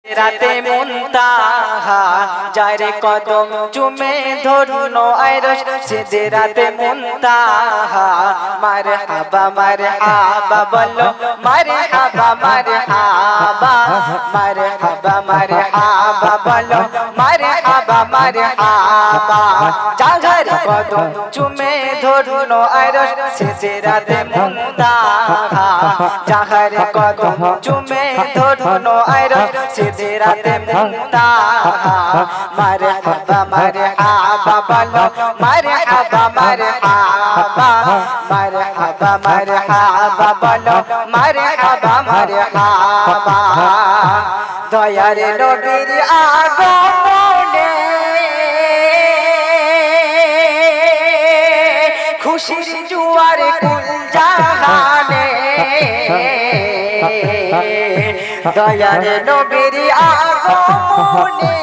রাতে মুনতাহা যারে কদম চুমে ধরুনো আরশ সিদরাতে মুনতাহা মারহাবা মারহাবা বলো মারহাবা মারহাবা মারহাবা মারহাবা বলো মারহাবা মারহাবা যার কদম চুমে ধরুনো আরশ সিদরাতে মুনতাহা যার কদম চুমে ধরুনো আরশ সিদরাতে মুনতাহা মারহাবা মারহাবা বলো মারহাবা মারহাবা মারহাবা মারহাবা বলো মারহাবা মারহাবা দয়ার নবীর আগমনে খুশির জোয়ার কুল জাহানে দয়ার নবীর আগমনে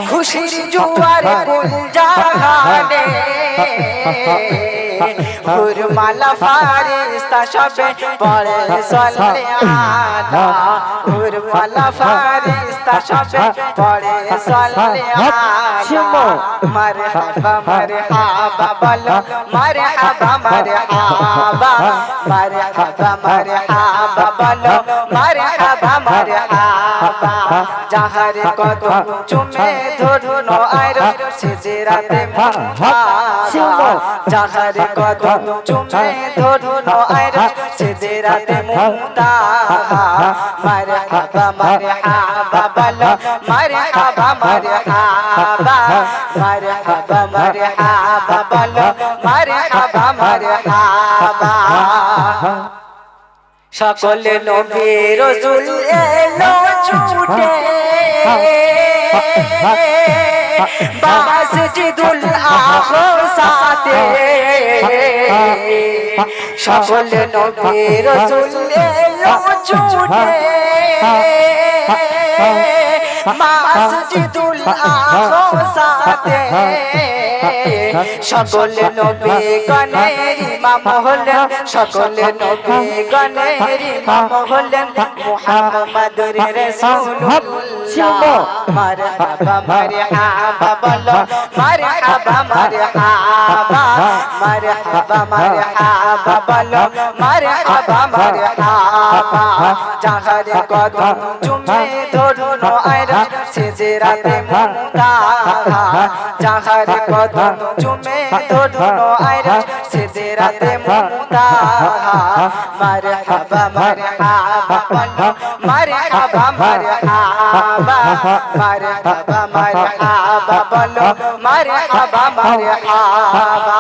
খুশির জোয়ার কুল জাহানে হুরমালা ফারিস্তা সবে পড়ে সাল্লে আলা হুরমালা ফারিস্তা সবে পড়ে সাল্লে আলা মারহাবা মারহাবা বলো মারহাবা মারহাবা মারহাবা মারহাবা বলো মারহাবা মারহাবা যাহার কদম চুমে ধরুনো আরশ সিদরাতে মুনতাহা যাহার কদম চুমে ধরুনো আরশ সিদরাতে মুনতাহা মারহাবা মারহাবা বলো মারহাবা মারহাবা মারহাবা মারহাবা বলো মারহাবা মারহাবা সকল নবী রাসূল এলো ছুটে বাসজিদুল আকসাতে সকল নবী রাসূল এলো ছুটে মাসজিদুল আকসাতে সকল নবী গণের ইমাম হলেন সকল নবী গণের ইমাম হলেন মুহাম্মদুর রাসূলুল্লাহ মারহাবা মারহাবা বলো মারহাবা মারহাবা মারহাবা মারহাবা বলো মারহাবা মারহাবা যাহার কদম চুমে ধরুনো আরশ সিদরাতে মুনতাহা যাহার কদম চুমে ধরুনো আরশ সিদরাতে মুনতাহা মারহাবা মারহাবা বলো মারহাবা মারহাবা মারহাবা মারহাবা বলো মারহাবা মারহাবা